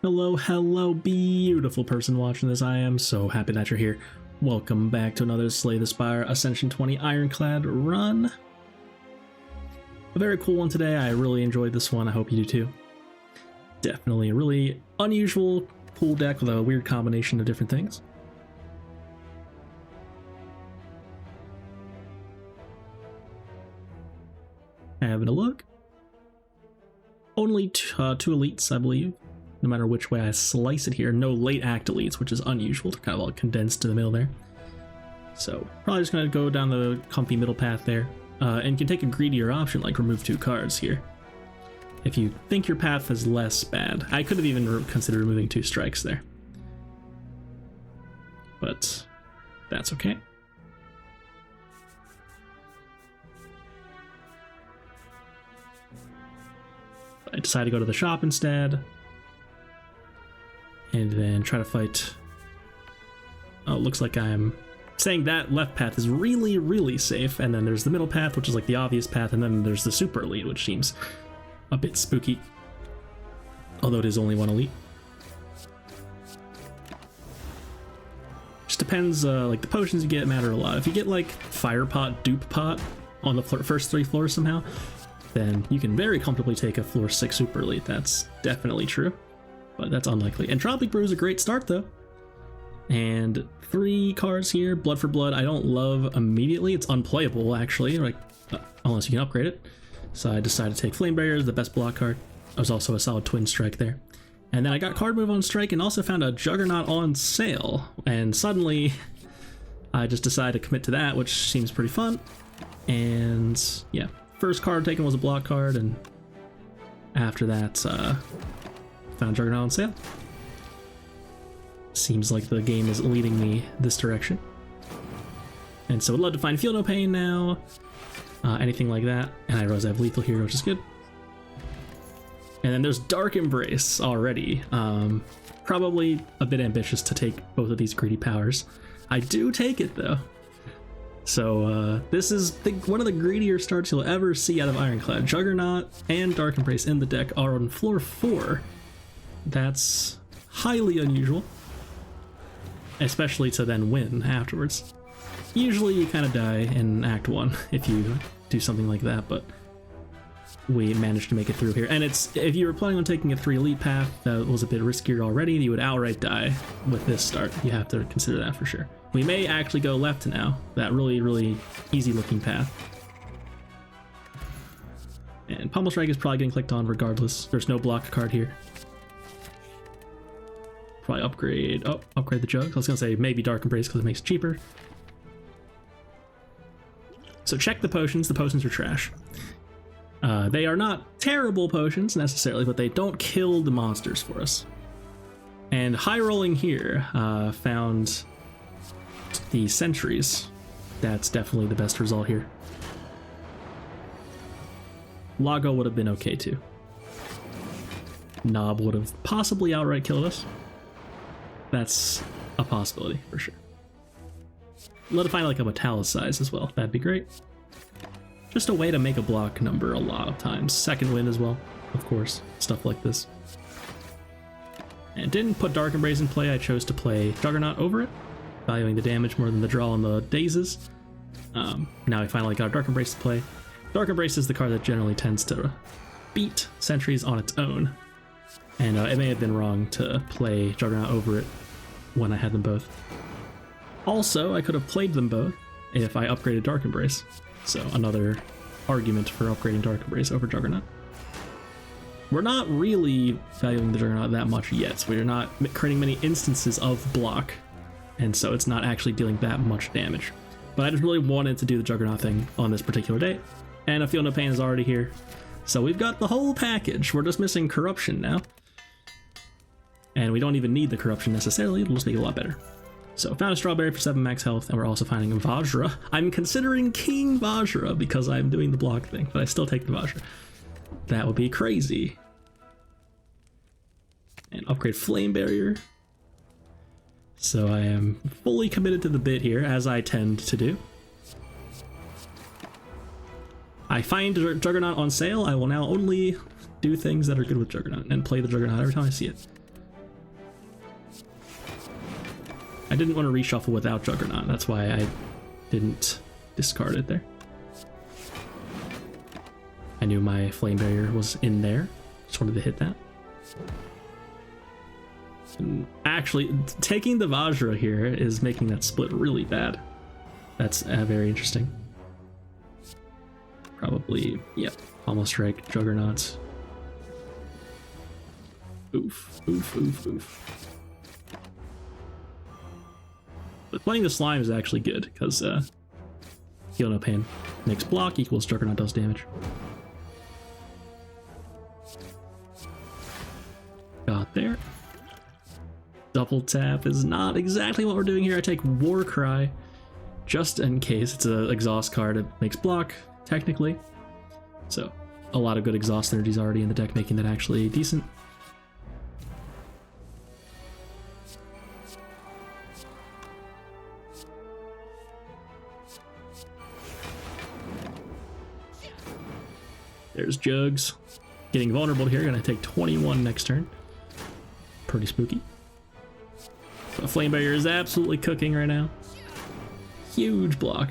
Hello, hello, beautiful person watching this. I am so happy that you're here. Welcome back to another Slay the Spire Ascension 20 Ironclad run. A very cool one today. I really enjoyed this one. I hope you do too. Definitely a really unusual, cool deck with a weird combination of different things. Having a look. Only two elites, I believe. No matter which way I slice it here. No late act elites, which is unusual. They're kind of all condensed to the middle there. So probably just going to go down the comfy middle path there. And can take a greedier option like remove 2 cards here. If you think your path is less bad. I could have even considered removing 2 strikes there. But that's okay. I decided to go to the shop instead. And then try to fight. Oh, it looks like I'm saying that left path is really, really safe. And then there's the middle path, which is like the obvious path. And then there's the super elite, which seems a bit spooky. Although it is only 1 elite. Just depends, like the potions you get matter a lot. If you get like fire pot, dupe pot on the first 3 floors somehow, then you can very comfortably take a floor 6 super elite. That's definitely true. But that's unlikely. Entropic Brew is a great start though. And 3 cards here, Blood for Blood, I don't love immediately. It's unplayable actually, like unless you can upgrade it. So I decided to take Flame Barrier, the best block card. I was also a solid twin strike there. And then I got card move on strike and also found a Juggernaut on sale. And suddenly I just decided to commit to that, which seems pretty fun. And yeah, first card taken was a block card, and after that, found Juggernaut on sale. Seems like the game is leading me this direction. And so I'd love to find Feel No Pain now, anything like that. And I realize I have Lethal here, which is good. And then there's Dark Embrace already. Probably a bit ambitious to take both of these greedy powers. I do take it though. So this is one of the greedier starts you'll ever see out of Ironclad. Juggernaut and Dark Embrace in the deck are on floor 4. That's highly unusual, especially to then win afterwards. Usually you kind of die in Act 1 if you do something like that, but we managed to make it through here. And it's, if you were planning on taking a 3 elite path that was a bit riskier already, you would outright die with this start. You have to consider that for sure. We may actually go left now, that really, really easy looking path. And Pummel Strike is probably getting clicked on regardless. There's no block card here. Probably upgrade the Jug. I was gonna say maybe Dark Embrace because it makes it cheaper. So check the potions are trash. They are not terrible potions necessarily, but they don't kill the monsters for us. And high rolling here, found the sentries. That's definitely the best result here. Lago would have been okay too. Knob would have possibly outright killed us. That's a possibility for sure. Let it find like a metallicize as well. That'd be great. Just a way to make a block number a lot of times. Second wind as well, of course. Stuff like this. And didn't put Dark Embrace in play. I chose to play Juggernaut over it, valuing the damage more than the draw and the dazes. Now I finally got Dark Embrace to play. Dark Embrace is the card that generally tends to beat Sentries on its own. And it may have been wrong to play Juggernaut over it when I had them both. Also, I could have played them both if I upgraded Dark Embrace. So another argument for upgrading Dark Embrace over Juggernaut. We're not really valuing the Juggernaut that much yet, so we're not creating many instances of block, and so it's not actually dealing that much damage. But I just really wanted to do the Juggernaut thing on this particular day, and I Feel No Pain is already here. So we've got the whole package. We're just missing Corruption now. And we don't even need the Corruption necessarily, it'll just make it a lot better. So found a Strawberry for 7 max health, and we're also finding a Vajra. I'm considering King Vajra because I'm doing the block thing, but I still take the Vajra. That would be crazy. And upgrade Flame Barrier. So I am fully committed to the bit here, as I tend to do. I find Juggernaut on sale, I will now only do things that are good with Juggernaut and play the Juggernaut every time I see it. I didn't want to reshuffle without Juggernaut. That's why I didn't discard it there. I knew my Flame Barrier was in there. Just wanted to hit that. And actually, taking the Vajra here is making that split really bad. That's very interesting. Probably, yep. Almost Strike, Juggernauts. Oof, oof, oof, oof. But playing the Slime is actually good, because Heal No Pain makes block equals Juggernaut does damage. Got there. Double tap is not exactly what we're doing here. I take War Cry just in case. It's an exhaust card. It makes block, technically. So, a lot of good exhaust synergies already in the deck, making that actually decent. There's Jugs. Getting vulnerable here. Gonna take 21 next turn. Pretty spooky. So Flame Barrier is absolutely cooking right now. Huge block.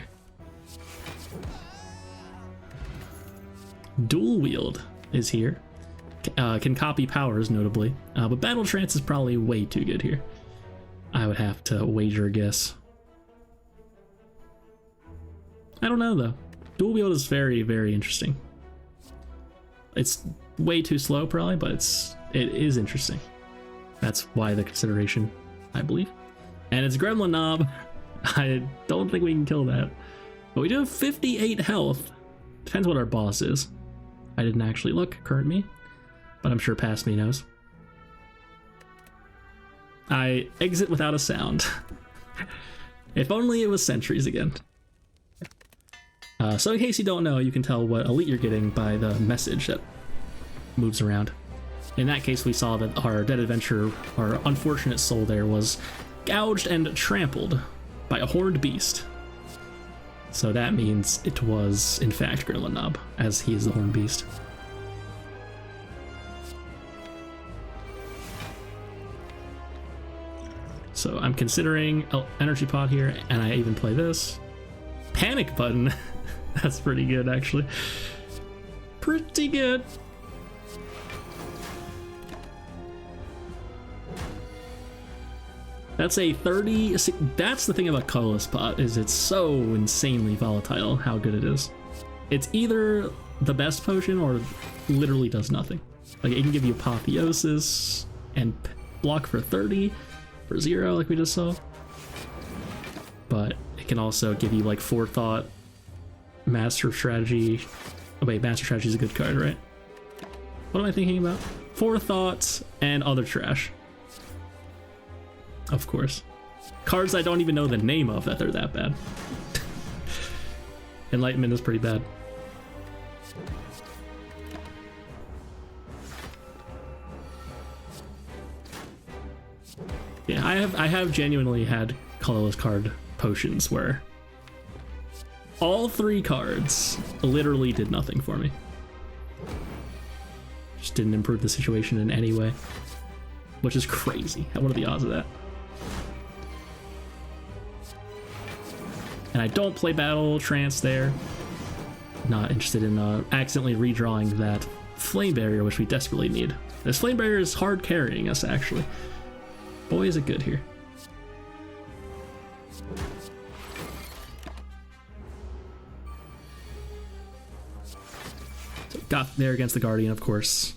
Dual Wield is here. Can copy powers, notably. But Battle Trance is probably way too good here. I would have to wager a guess. I don't know, though. Dual Wield is very, very interesting. It's way too slow, probably, but it is interesting. That's why the consideration, I believe. And it's Gremlin Knob. I don't think we can kill that. But we do have 58 health. Depends what our boss is. I didn't actually look, current me. But I'm sure past me knows. I exit without a sound. If only it was sentries again. So in case you don't know, you can tell what elite you're getting by the message that moves around. In that case, we saw that our dead adventurer, our unfortunate soul there, was gouged and trampled by a horned beast. So that means it was, in fact, Gremlin Knob, as he is the horned beast. So I'm considering Energy Pot here, and I even play this. Panic Button. That's pretty good, actually. Pretty good. That's a 30. That's the thing about Colorless Pot, is it's so insanely volatile how good it is. It's either the best potion or literally does nothing. Like, it can give you Apotheosis and block for 30 for 0, like we just saw. But it can also give you like Forethought, Master Strategy. Oh wait, Master Strategy is a good card, right? What am I thinking about? Forethought and other trash. Of course. Cards I don't even know the name of that they're that bad. Enlightenment is pretty bad. Yeah, I have genuinely had colorless card potions where all 3 cards literally did nothing for me. Just didn't improve the situation in any way, which is crazy. What are the odds of that? And I don't play Battle Trance there. Not interested in accidentally redrawing that Flame Barrier, which we desperately need. This Flame Barrier is hard carrying us, actually. Boy, is it good here. So got there against the Guardian, of course.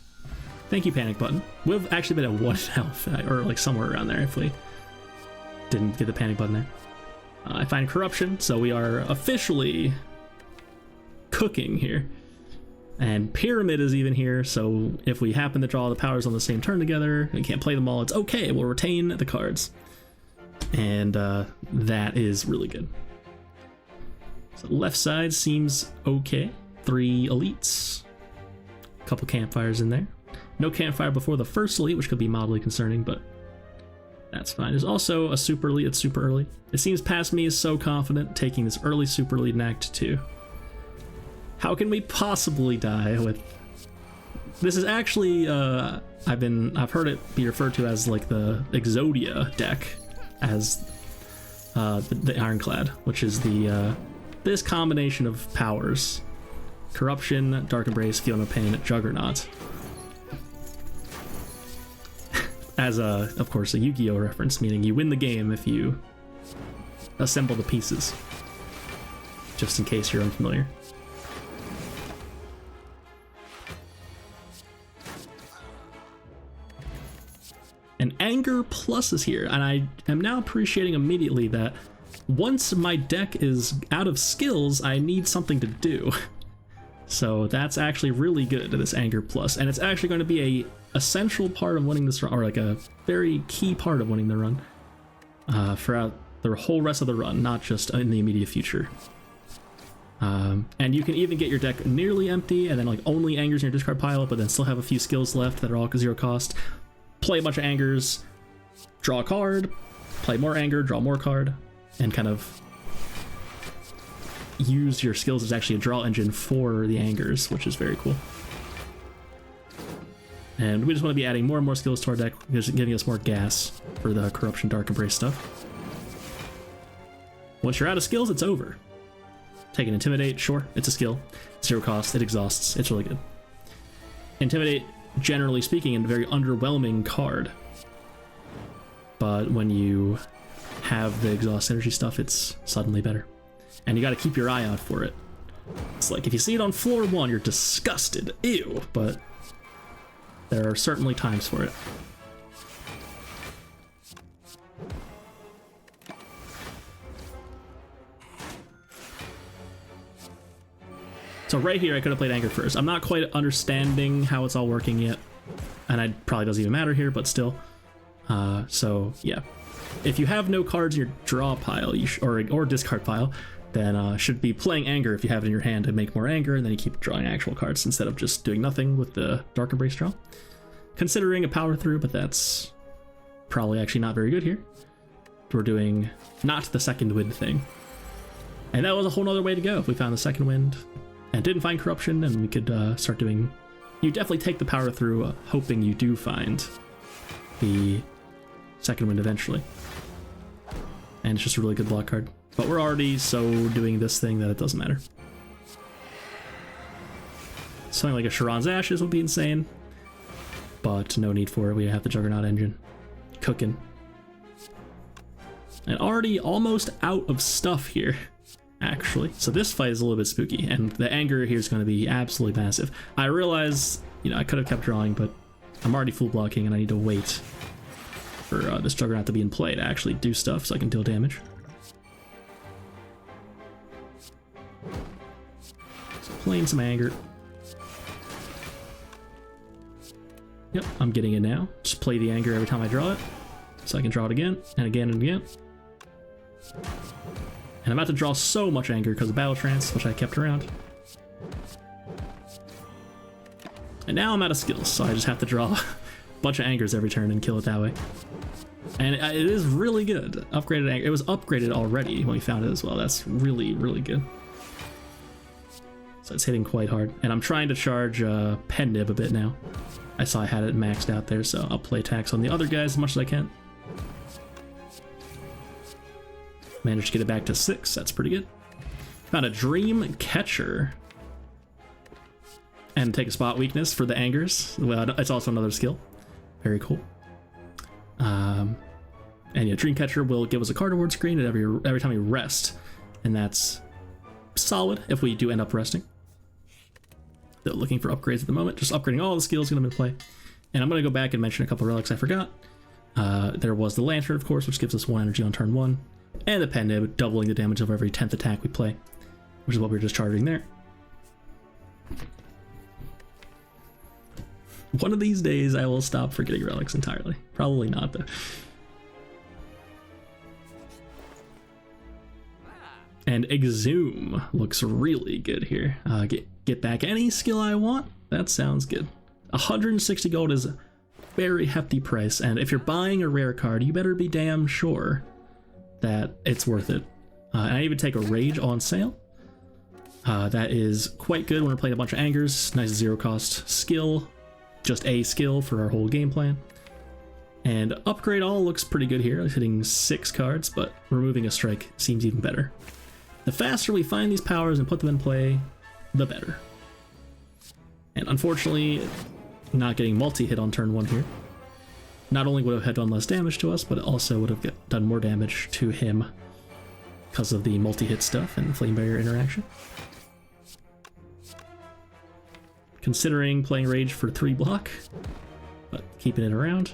Thank you, Panic Button. We've actually been at 1 health, or like somewhere around there if we didn't get the Panic Button there. I find Corruption, so we are officially cooking here. And Pyramid is even here, so if we happen to draw the powers on the same turn together, we can't play them all, it's okay, we'll retain the cards. And that is really good. So the left side seems okay. 3 elites. A couple campfires in there. No campfire before the first elite, which could be mildly concerning, but that's fine. There's also a super elite that's super early. It seems past me is so confident taking this early super elite in Act 2. How can we possibly die with... This is actually, I've heard it be referred to as like the Exodia deck, as the Ironclad, which is the this combination of powers: Corruption, Dark Embrace, Feel No Pain, Juggernaut. As of course, a Yu-Gi-Oh reference, meaning you win the game if you assemble the pieces. Just in case you're unfamiliar. And Anger Plus is here, and I am now appreciating immediately that once my deck is out of skills, I need something to do. So that's actually really good, this Anger Plus, and it's actually going to be a essential part of winning this run, or like a very key part of winning the run throughout the whole rest of the run, not just in the immediate future. And you can even get your deck nearly empty and then like only angers in your discard pile, but then still have a few skills left that are all 0 cost. Play a bunch of angers, draw a card, play more anger, draw more card, and kind of use your skills as actually a draw engine for the angers, which is very cool. And we just want to be adding more and more skills to our deck, just giving us more gas for the Corruption, Dark Embrace stuff. Once you're out of skills, it's over. Take an Intimidate, sure, it's a skill. 0 cost, it exhausts, it's really good. Intimidate, generally speaking, a very underwhelming card. But when you have the exhaust energy stuff, it's suddenly better. And you gotta keep your eye out for it. It's like, if you see it on floor 1, you're disgusted, ew, but there are certainly times for it. So right here, I could have played Anger first. I'm not quite understanding how it's all working yet, and it probably doesn't even matter here, but still. So yeah, if you have no cards in your draw pile, or discard pile, then should be playing Anger if you have it in your hand to make more anger, and then you keep drawing actual cards instead of just doing nothing with the Dark Embrace draw. Considering a power through, but that's probably actually not very good here. We're doing not the second wind thing, and that was a whole nother way to go if we found the second wind and didn't find Corruption, and we could start doing... You definitely take the power through, hoping you do find the second wind eventually. And it's just a really good block card. But we're already so doing this thing that it doesn't matter. Something like a Sharon's Ashes would be insane, but no need for it. We have the Juggernaut engine cooking. And already almost out of stuff here, actually. So this fight is a little bit spooky, and the anger here is going to be absolutely massive. I realize, you know, I could have kept drawing, but I'm already full blocking, and I need to wait for this Juggernaut to be in play to actually do stuff so I can deal damage. So playing some anger. Yep, I'm getting it now. Just play the anger every time I draw it, so I can draw it again, and again, and again. And I'm about to draw so much anger because of Battle Trance, which I kept around. And now I'm out of skills, so I just have to draw a bunch of angers every turn and kill it that way. And it is really good. Upgraded anger. It was upgraded already when we found it as well. That's really, really good. So it's hitting quite hard. And I'm trying to charge Pen Nib a bit now. I saw I had it maxed out there, so I'll play attacks on the other guys as much as I can. Managed to get it back to 6, that's pretty good. Found a Dream Catcher. And take a spot weakness for the angers. Well, it's also another skill. Very cool. And yeah, Dream Catcher will give us a card award screen at every time we rest. And that's solid if we do end up resting. They're looking for upgrades at the moment. Just upgrading all the skills going to be in play. And I'm going to go back and mention a couple of relics I forgot. There was the Lantern, of course, which gives us 1 energy on turn 1. And the Pen Nib, doubling the damage of every 10th attack we play, which is what we were just charging there. One of these days, I will stop forgetting relics entirely. Probably not, though. And Exhume looks really good here. Get back any skill I want. That sounds good. 160 gold is a very hefty price, and if you're buying a rare card, you better be damn sure that it's worth it. And I even take a Rage on sale. That is quite good when we're playing a bunch of angers. Nice 0 cost skill, just a skill for our whole game plan. And And upgrade all looks pretty good here, hitting 6 cards, but removing a strike seems even better. The faster we find these powers and put them in play, the better. And unfortunately, not getting multi-hit on turn 1 here. Not only would have done less damage to us, but it also would have done more damage to him because of the multi-hit stuff and Flame Barrier interaction. Considering playing Rage for 3 block, but keeping it around.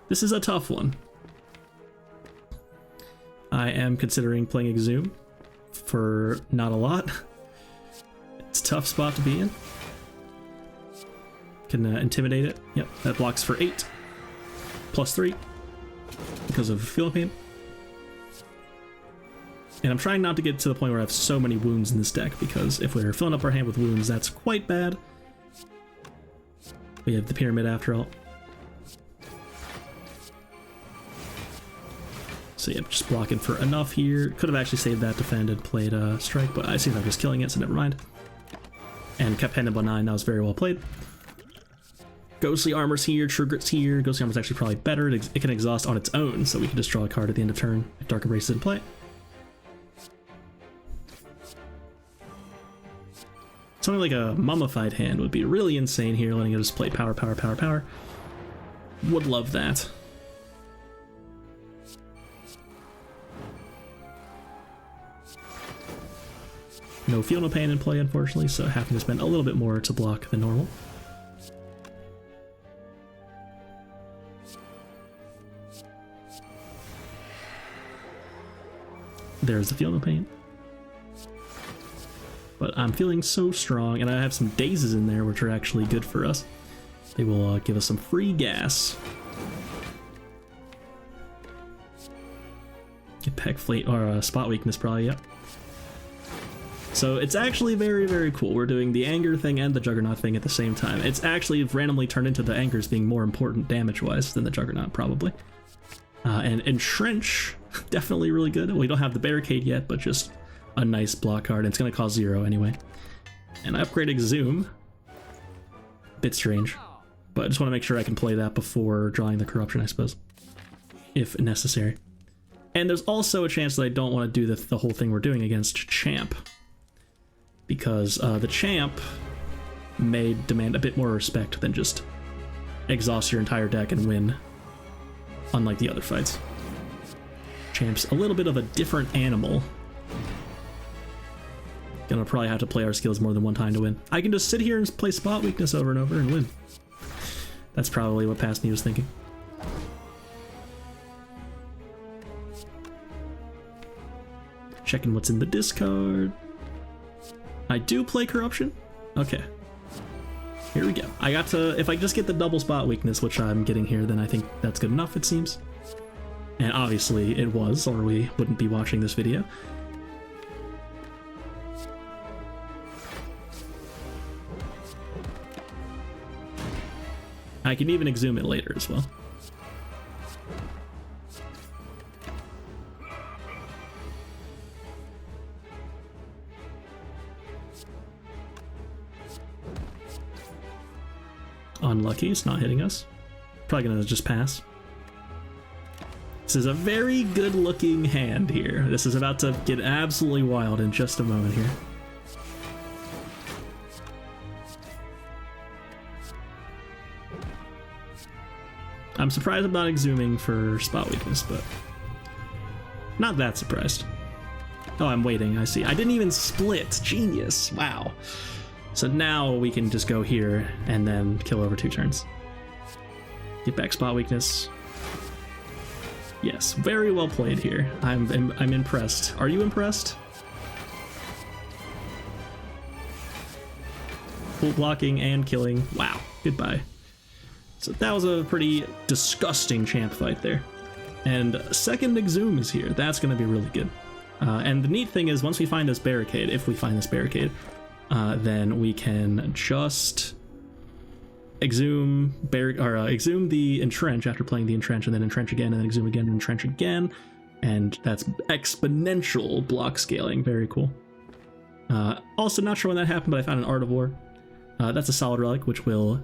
This is a tough one. I am considering playing Exhume for not a lot. It's a tough spot to be in. Can intimidate it. Yep, that blocks for 8. +3 because of Field Pain. And I'm trying not to get to the point where I have so many wounds in this deck, because if we're filling up our hand with wounds, that's quite bad. We have the Pyramid after all. So yeah, just blocking for enough here. Could have actually saved that defend and played Strike, but I see I'm just killing it, so never mind. And kept hand by 9, that was very well played. Ghostly Armor's here, True Grit's here. Ghostly Armor's actually probably better. It can exhaust on its own, so we can just draw a card at the end of turn if Dark Embrace is in play. Something like a Mummified hand would be really insane here, letting it just play power, power, power, power. Would love that. No Feel No Pain in play, unfortunately, so having to spend a little bit more to block than normal. There's the Feel No Pain. But I'm feeling so strong, and I have some Dazes in there, which are actually good for us. They will give us some free gas. Get Peck Flate, or Spot Weakness probably, yep. So it's actually very, very cool. We're doing the Anger thing and the Juggernaut thing at the same time. It's actually randomly turned into the Angers being more important damage-wise than the Juggernaut, probably. And Entrench, definitely really good. We don't have the Barricade yet, but just a nice block card, and it's going to cost 0 anyway. And I upgraded Exhume. Bit strange, but I just want to make sure I can play that before drawing the Corruption, I suppose, if necessary. And there's also a chance that I don't want to do the whole thing we're doing against Champ, because the Champ may demand a bit more respect than just exhaust your entire deck and win, unlike the other fights. Champ's a little bit of a different animal. Gonna probably have to play our skills more than one time to win. I can just sit here and play Spot Weakness over and over and win. That's probably what Past Me was thinking. Checking what's in the discard. I do play Corruption? Okay. Here we go. I got to, if I just get the double Spot Weakness, which I'm getting here, then I think that's good enough, it seems. And obviously it was, or we wouldn't be watching this video. I can even Exhume it later as well. Unlucky, it's not hitting us. Probably gonna just pass. This is a very good looking hand here. This is about to get absolutely wild in just a moment here. I'm surprised I'm not Exhuming for Spot Weakness, but not that surprised. Oh, I'm waiting, I see. I didn't even split. Genius. Wow. So now we can just go here and then kill over 2 turns. Get back Spot Weakness. Yes, very well played here. I'm impressed. Are you impressed? Full blocking and killing. Wow. Goodbye. So that was a pretty disgusting Champ fight there. And second Exhume is here. That's going to be really good. And the neat thing is, once we find this barricade, if we find this barricade, then we can just exhume the Entrench after playing the Entrench, and then Entrench again, and then Exhume again, and Entrench again. And that's exponential block scaling. Very cool. Also, not sure when that happened, but I found an Art of War. That's a solid relic, which will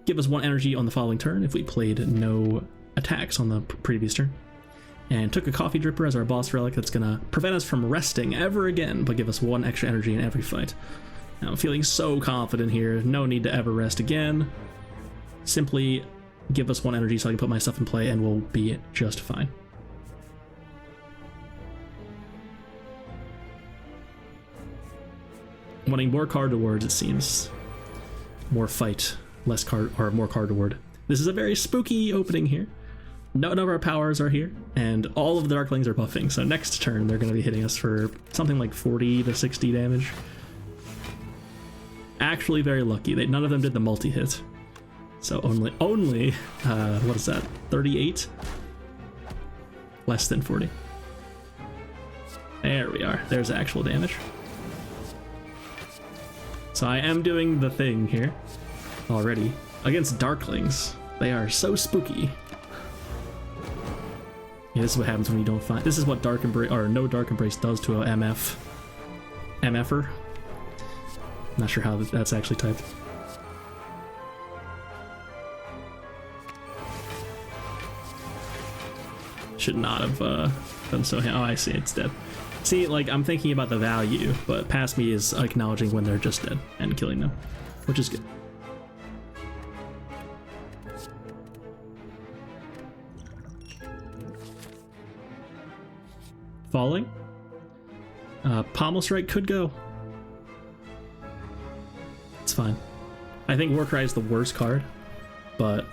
give us 1 energy on the following turn if we played no attacks on the previous turn. And took a coffee dripper as our boss relic that's gonna prevent us from resting ever again, but give us 1 extra energy in every fight. Now, I'm feeling so confident here, no need to ever rest again. Simply give us 1 energy so I can put my stuff in play and we'll be just fine. Wanting more card rewards, it seems. More fight, less card, or more card reward. This is a very spooky opening here. None of our powers are here, and all of the Darklings are buffing, so next turn they're going to be hitting us for something like 40 to 60 damage. Actually very lucky. None of them did the multi-hit. So only what is that, 38? Less than 40. There we are. There's actual damage. So I am doing the thing here already. Against Darklings, they are so spooky. Yeah, this is what happens when you don't find... This is what Dark Embrace, or no Dark Embrace does to a MFer. Not sure how that's actually typed. Should not have done so. Oh, I see, it's dead. See, like, I'm thinking about the value, but past me is acknowledging when they're just dead and killing them, which is good. Falling. Pommel Strike could go. It's fine. I think Warcry is the worst card, but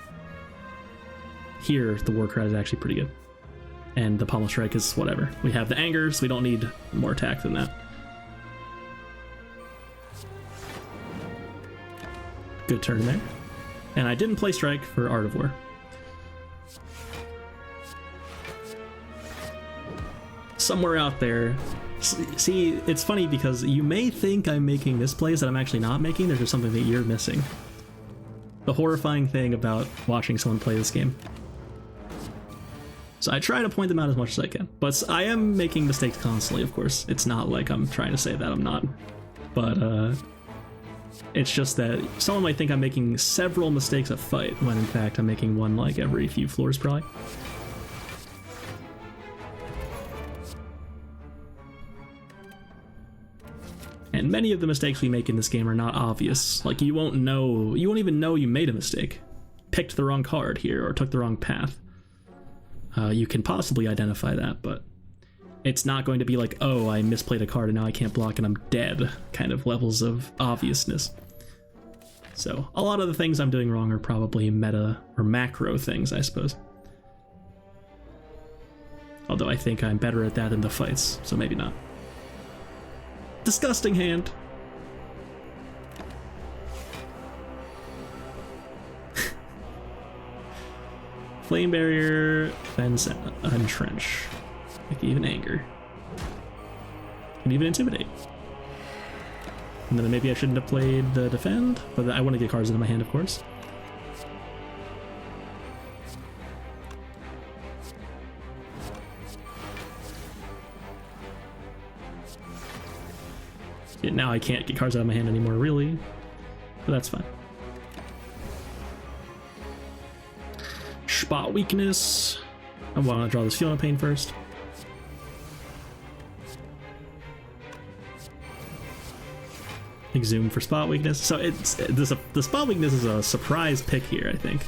here the Warcry is actually pretty good. And the Pommel Strike is whatever. We have the Anger, so we don't need more attack than that. Good turn there. And I didn't play Strike for Art of War. Somewhere out there. See, it's funny because you may think I'm making misplays that I'm actually not making. There's just something that you're missing. The horrifying thing about watching someone play this game. So I try to point them out as much as I can. But I am making mistakes constantly, of course. It's not like I'm trying to say that I'm not. But it's just that someone might think I'm making several mistakes a fight, when in fact I'm making one like every few floors probably. And many of the mistakes we make in this game are not obvious. Like, you won't even know you made a mistake. Picked the wrong card here, or took the wrong path. You can possibly identify that, but it's not going to be like, oh, I misplayed a card and now I can't block and I'm dead, kind of levels of obviousness. So a lot of the things I'm doing wrong are probably meta or macro things, I suppose. Although I think I'm better at that in the fights, so maybe not. Disgusting hand. Flame Barrier, Fence, Entrench. I can even Anger. And even Intimidate. And then maybe I shouldn't have played the Defend, but I want to get cards into my hand, of course. Yeah, now I can't get cards out of my hand anymore, really. But that's fine. Spot Weakness. I want to draw this Feeling of Pain first. Exhume for Spot Weakness. So the Spot Weakness is a surprise pick here, I think.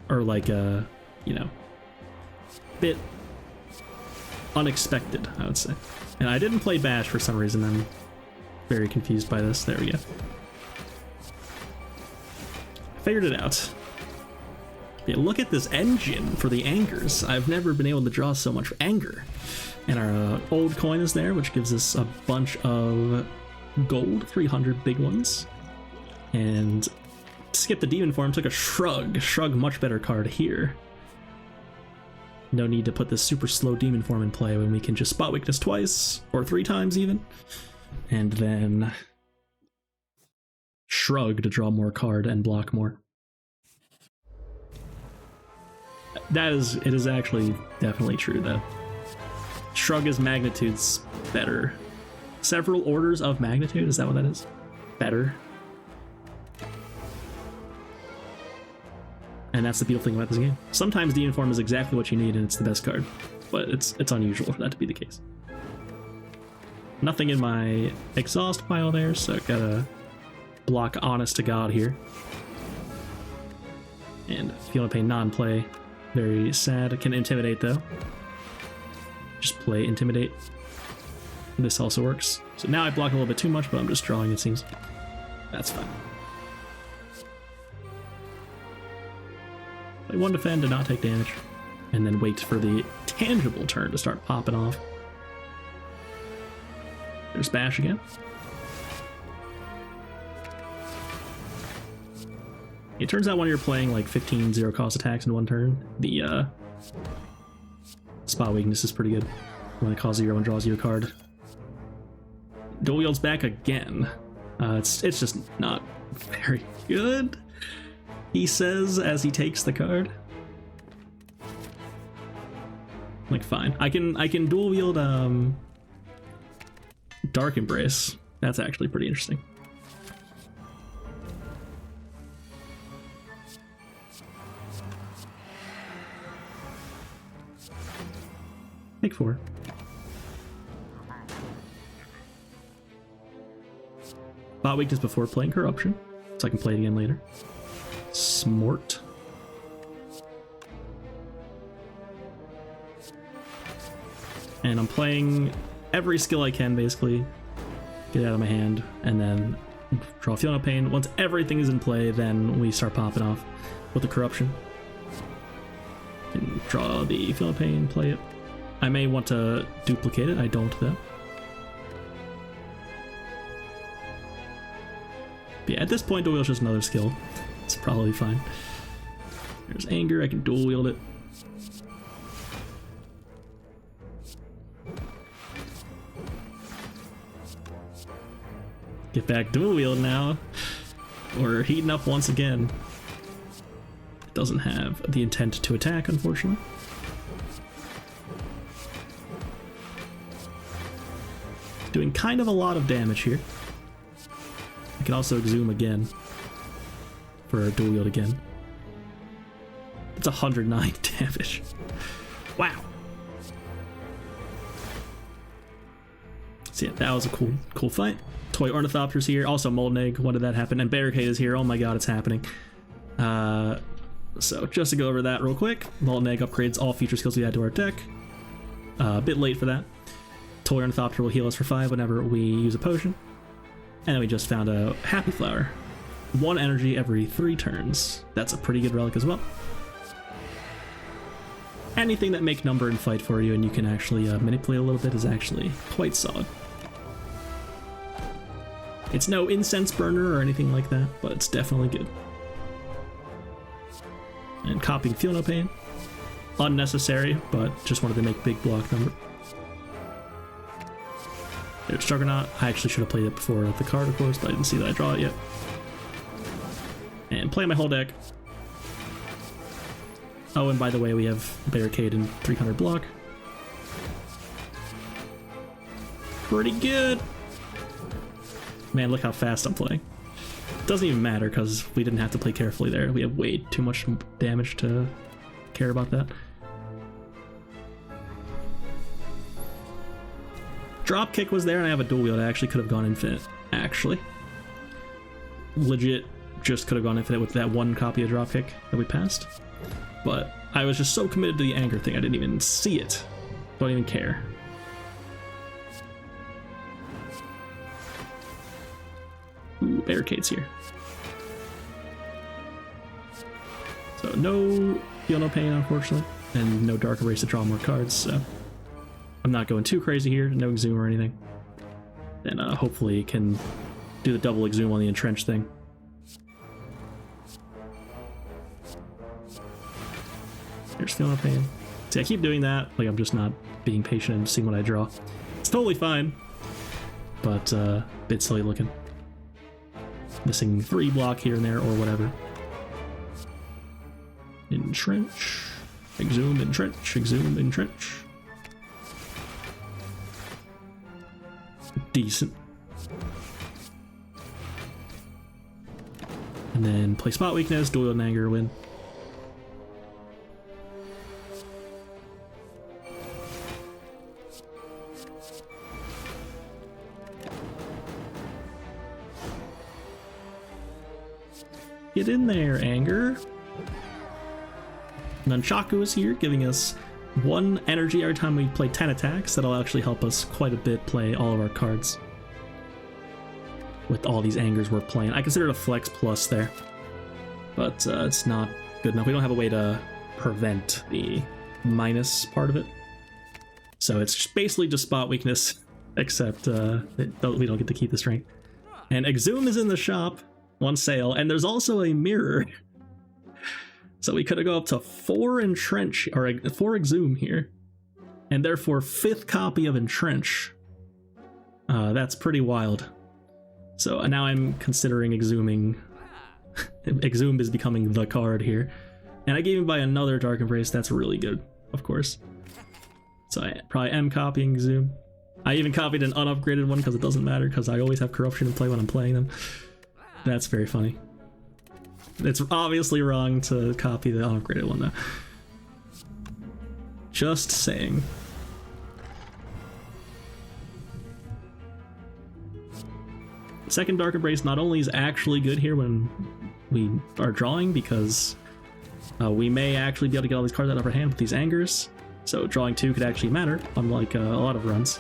Or like a, bit unexpected, I would say. And I didn't play Bash for some reason. I'm very confused by this. There we go. Figured it out. Yeah, look at this engine for the Angers. I've never been able to draw so much Anger. And our old coin is there, which gives us a bunch of gold, 300 big ones. And skip the demon form, took a Shrug. Shrug, much better card here. No need to put this super slow demon form in play when we can just Spot Weakness twice, or 3 times even. And then Shrug to draw more card and block more. It is actually definitely true that Shrug is magnitudes better several orders of magnitude. Is that what that is? Better. And that's the beautiful thing about this game. Sometimes Demon Form is exactly what you need and it's the best card, but it's unusual for that to be the case. Nothing in my exhaust pile there, so gotta block Honest to God here. And Feeling Pain non-play. Very sad. Can Intimidate though. Just play Intimidate. This also works. So now I block a little bit too much, but I'm just drawing, it seems. That's fine. Play 1 defend to not take damage. And then wait for the tangible turn to start popping off. There's Bash again. It turns out when you're playing like 15 zero-cost attacks in one turn, the spot weakness is pretty good. When it calls 0 and draws you a card. Dual Wield's back again. It's just not very good, he says as he takes the card. Like, fine. I can dual wield Dark Embrace. That's actually pretty interesting. Take 4. Spot weakness before playing Corruption, so I can play it again later. Smort. And I'm playing every skill I can, basically. Get it out of my hand, and then draw Feeling No Pain. Once everything is in play, then we start popping off with the Corruption. And draw the Feeling No Pain, play it. I may want to duplicate it, I don't though. But yeah, at this point, dual wield's just another skill. It's probably fine. There's Anger, I can dual wield it. Get back dual wield now. We're heating up once again. It doesn't have the intent to attack, unfortunately. Doing kind of a lot of damage here. I can also Exhume again for dual wield again. It's 109 damage. Wow. So yeah, that was a cool fight. Toy Ornithopter's here. Also Molten Egg. When did that happen? And Barricade is here. Oh my god, it's happening. So just to go over that real quick, Molten Egg upgrades all future skills we add to our deck. A bit late for that. Toy Ornithopter will heal us for 5 whenever we use a potion. And then we just found a Happy Flower. 1 energy every 3 turns. That's a pretty good relic as well. Anything that make number and fight for you and you can actually manipulate a little bit is actually quite solid. It's no incense burner or anything like that, but it's definitely good. And copying Feel No Pain. Unnecessary, but just wanted to make big block number. There's Juggernaut. I actually should have played it before the card, of course, but I didn't see that I draw it yet. And play my whole deck. Oh, and by the way, we have Barricade and 300 block. Pretty good. Man, look how fast I'm playing. It doesn't even matter because we didn't have to play carefully there. We have way too much damage to care about that. Drop Kick was there and I have a dual wield. I actually could have gone infinite, actually. Legit just could have gone infinite with that 1 copy of Drop Kick that we passed. But I was just so committed to the anger thing I didn't even see it. Don't even care. Ooh, Barricade's here. So no Feel No Pain, unfortunately. And no Dark Erase to draw more cards, so I'm not going too crazy here, no Exhume or anything. Then hopefully can do the double Exhume on the Entrench thing. There's Feel No Pain. See, I keep doing that, like I'm just not being patient and seeing what I draw. It's totally fine, but a bit silly looking. Missing 3 block here and there or whatever. Entrench. Exhume, Entrench, Exhume, Entrench. decent. And then play Spot Weakness, Duel and Anger, win. Get in there, Anger. Nunchaku is here, giving us 1 energy every time we play 10 attacks. That'll actually help us quite a bit play all of our cards. With all these Angers we're playing. I consider it a flex plus there. But it's not good enough. We don't have a way to prevent the minus part of it. So it's basically just Spot Weakness, except we don't get to keep the strength. And Exhume is in the shop. 1 sale, and there's also a mirror. So we could have go up to 4 Entrench, or 4 Exhume here, and therefore 5th copy of Entrench. That's pretty wild. So now I'm considering Exhuming. Exhume is becoming the card here. And I gave him by another Dark Embrace. That's really good, of course. So I probably am copying Exhume. I even copied an unupgraded one because it doesn't matter, because I always have Corruption in play when I'm playing them. That's very funny. It's obviously wrong to copy the unupgraded one, though. Just saying. Second Dark Embrace not only is actually good here when we are drawing, because we may actually be able to get all these cards out of our hand with these Angers, so drawing 2 could actually matter, unlike a lot of runs,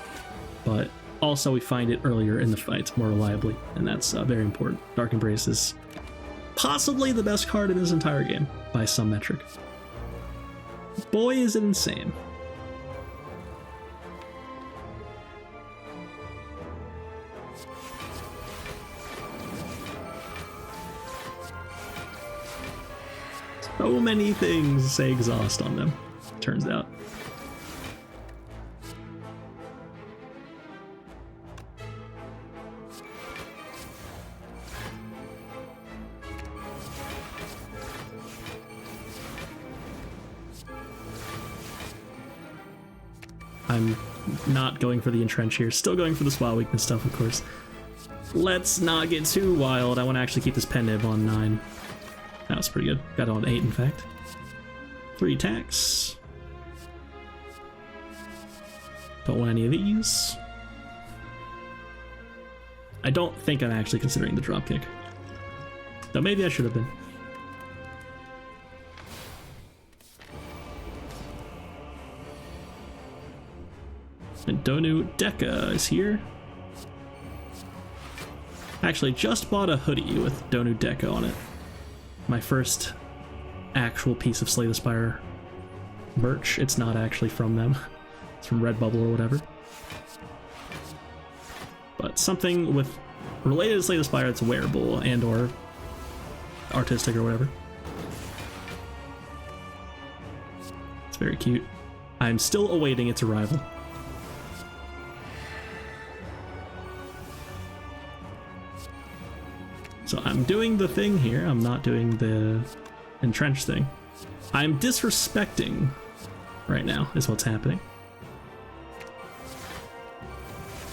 but also we find it earlier in the fight more reliably, and that's very important. Dark Embrace is possibly the best card in this entire game, by some metric. Boy, is it insane. So many things say exhaust on them, turns out. I'm not going for the Entrench here. Still going for the Spot Weakness stuff, of course. Let's not get too wild. I want to actually keep this Pen Nib on 9. That was pretty good. Got it on 8, in fact. 3 attacks. Don't want any of these. I don't think I'm actually considering the dropkick. Though maybe I should have been. And Donu Deka is here. Actually, just bought a hoodie with Donu Deka on it. My first actual piece of Slay the Spire merch. It's not actually from them. It's from Redbubble or whatever. But something with related to Slay the Spire that's wearable and or artistic or whatever. It's very cute. I'm still awaiting its arrival. So I'm doing the thing here, I'm not doing the Entrench thing. I'm disrespecting right now, is what's happening.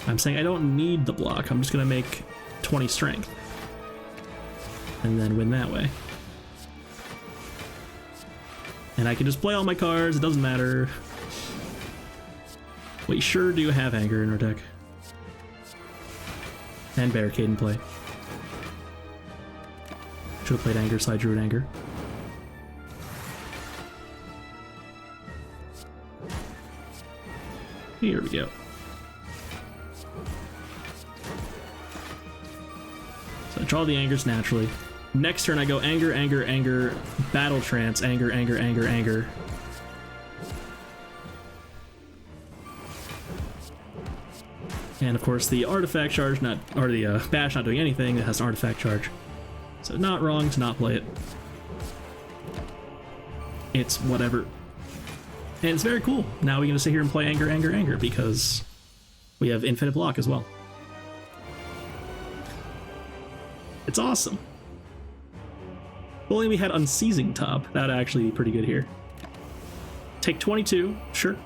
I'm saying I don't need the block, I'm just gonna make 20 strength. And then win that way. And I can just play all my cards, it doesn't matter. We sure do have Anger in our deck. And Barricade in play. Should have played Anger, so I drew an Anger. Here we go. So I draw the Angers naturally. Next turn I go Anger, Anger, Anger, Battle Trance, Anger, Anger, Anger, Anger. And of course the Artifact Charge, or the Bash not doing anything, it has an Artifact Charge. So not wrong to not play it. It's whatever. And it's very cool. Now we can just sit here and play Anger, Anger, Anger, because we have infinite block as well. It's awesome. If only we had Unseizing top. That'd actually be pretty good here. Take 22, sure.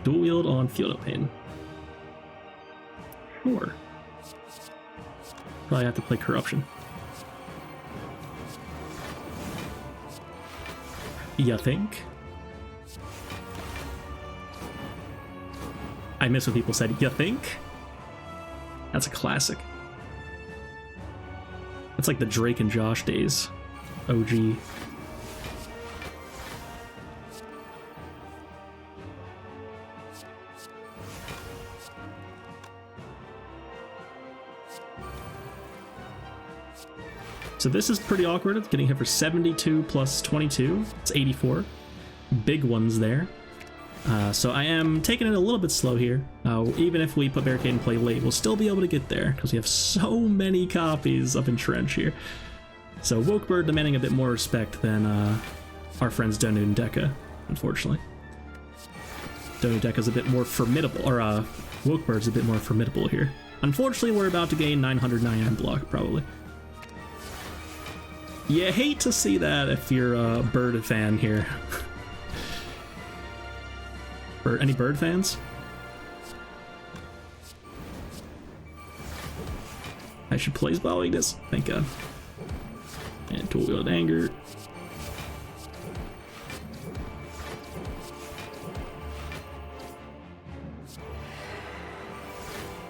Dual wield on Field of Pain. Sure. Probably have to play Corruption. You think? I miss when people said, you think? That's a classic. That's like the Drake and Josh days. OG. So this is pretty awkward. It's getting hit for 72 plus 22. It's 84. Big ones there. So I am taking it a little bit slow here. Even if we put Barricade in play late, we'll still be able to get there because we have so many copies of Entrench here. So Wokebird demanding a bit more respect than our friends Donu and Deka, unfortunately. Donu Deka's a bit more formidable, or Wokebird's a bit more formidable here. Unfortunately, we're about to gain 999 block, probably. You hate to see that if you're a Bird fan here. Any Bird fans? I should play Spell Weakness. Thank God. And Dual Wield Anger.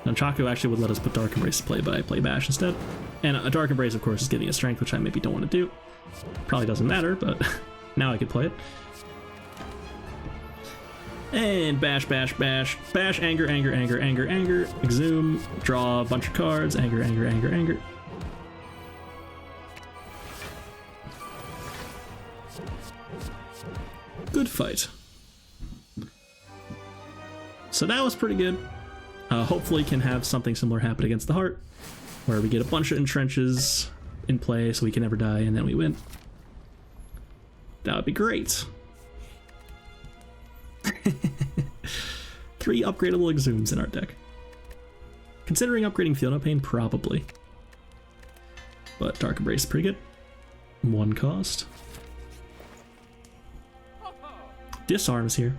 Nunchaku actually would let us put Dark Embrace to play, but I play Bash instead. And a Dark Embrace, of course, is giving us strength, which I maybe don't want to do. Probably doesn't matter, but now I could play it. And bash, bash, bash, bash, anger, anger, anger, anger, anger, exhume, draw a bunch of cards, anger, anger, anger, anger. Good fight. So that was pretty good. Hopefully can have something similar happen against the Heart, where we get a bunch of Entrenches in play so we can never die and then we win. That would be great. 3 upgradable Exhumes in our deck. Considering upgrading Field of Pain, probably. But Dark Embrace is pretty good. 1 cost. Disarm's here.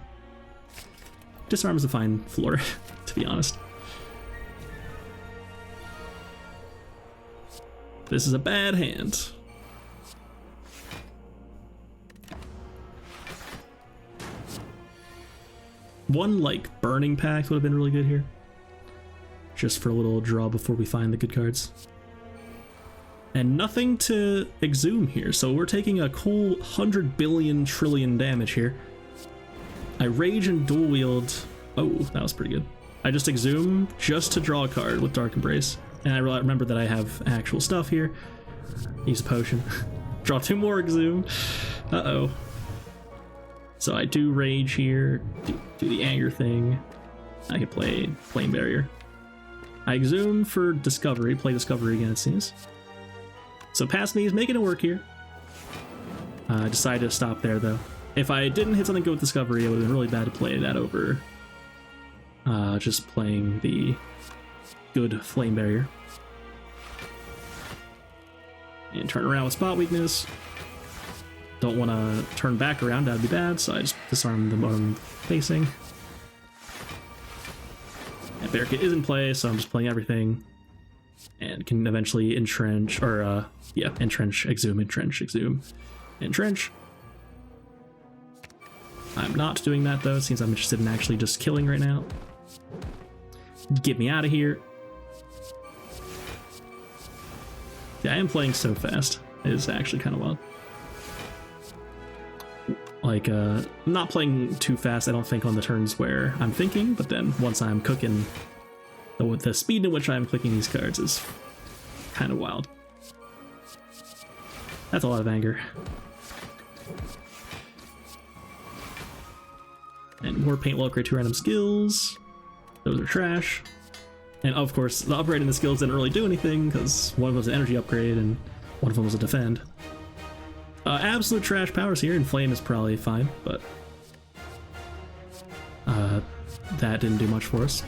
Disarm is a fine floor, to be honest. This is a bad hand. One, like, Burning Pact would have been really good here. Just for a little draw before we find the good cards. And nothing to exhume here, so we're taking a cool 100 billion trillion damage here. I Rage and Dual Wield. Oh, that was pretty good. I just exhume just to draw a card with Dark Embrace. And I remember that I have actual stuff here. Use a potion. Draw 2 more exhume. Uh-oh. So I do Rage here, do the anger thing. I can play Flame Barrier. I exhume for Discovery, play Discovery again it seems. So past me is making it work here. I decided to stop there though. If I didn't hit something good with Discovery, it would have been really bad to play that over just playing the good Flame Barrier. And turn around with Spot Weakness. Don't want to turn back around, that'd be bad, so I just disarm the bottom facing. And Barricade is in play, so I'm just playing everything. And can eventually entrench, or yeah, entrench, exhume, entrench, exhume, entrench. I'm not doing that though, it seems I'm interested in actually just killing right now. Get me out of here. Yeah, I am playing so fast. It is actually kind of wild. Like, not playing too fast, I don't think, on the turns where I'm thinking, but then once I'm cooking, the speed in which I'm clicking these cards is kind of wild. That's a lot of anger. And more Paint Will upgrade 2 random skills. Those are trash. And of course, the upgrade in the skills didn't really do anything, because one of them was an energy upgrade and one of them was a defend. Absolute trash powers here, and Flame is probably fine, but that didn't do much for us.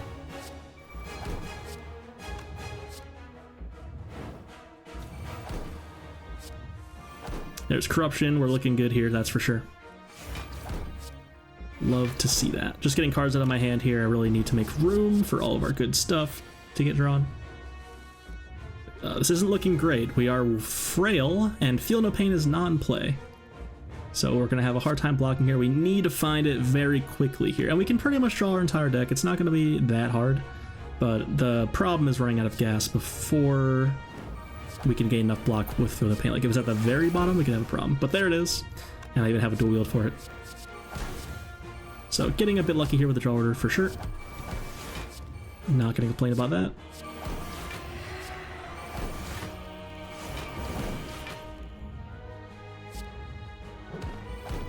There's Corruption, we're looking good here, that's for sure. love to see that. Just getting cards out of my hand here. I really need to make room for all of our good stuff to get drawn. This isn't looking great. We are frail, and Feel No Pain is non-play. So we're going to have a hard time blocking here. We need to find it very quickly here. And we can pretty much draw our entire deck. It's not going to be that hard. But the problem is running out of gas before we can gain enough block with Feel No Pain. Like if it was at the very bottom, we could have a problem. But there it is. And I even have a dual wield for it. So getting a bit lucky here with the draw order for sure. Not going to complain about that.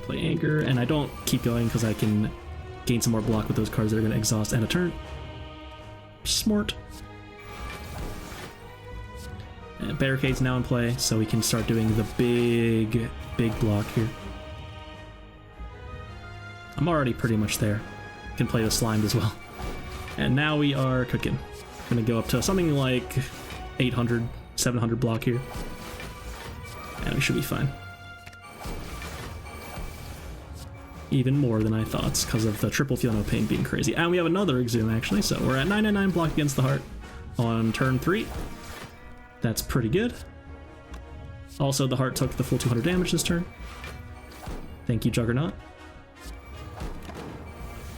Play Anchor, and I don't keep going because I can gain some more block with those cards that are going to exhaust and a turn. Smart. And Barricade's now in play, so we can start doing the big block here. I'm already pretty much there. Can play the Slimed as well. And now we are cooking. Gonna go up to something like 800, 700 block here. And we should be fine. Even more than I thought because of the triple Feel No Pain being crazy. And we have another Exhume actually, so we're at 999 block against the heart on turn 3. That's pretty good. Also, the heart took the full 200 damage this turn. Thank you, Juggernaut.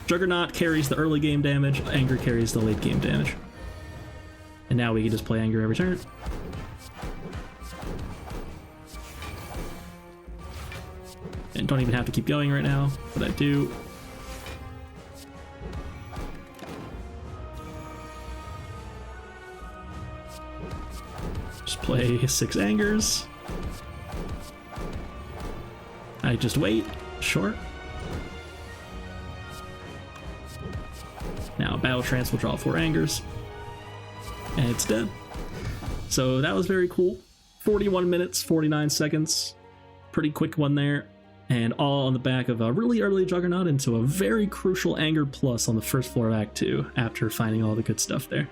Juggernaut carries the early game damage, Anger carries the late game damage. And now we can just play Anger every turn. And don't even have to keep going right now, but I do. Just play 6 Angers. I just wait, sure. Now Battle Trance will draw 4 Angers. And it's dead. So that was very cool. 41 minutes, 49 seconds. Pretty quick one there. And all on the back of a really early Juggernaut into a very crucial Anger Plus on the first floor of Act 2 after finding all the good stuff there.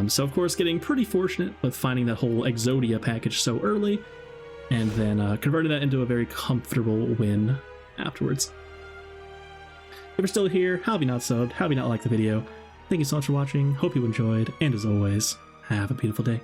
So of course getting pretty fortunate with finding that whole Exodia package so early, and then converting that into a very comfortable win afterwards. If you're still here, how have you not subbed? How have you not liked the video? Thank you so much for watching, hope you enjoyed, and as always, have a beautiful day.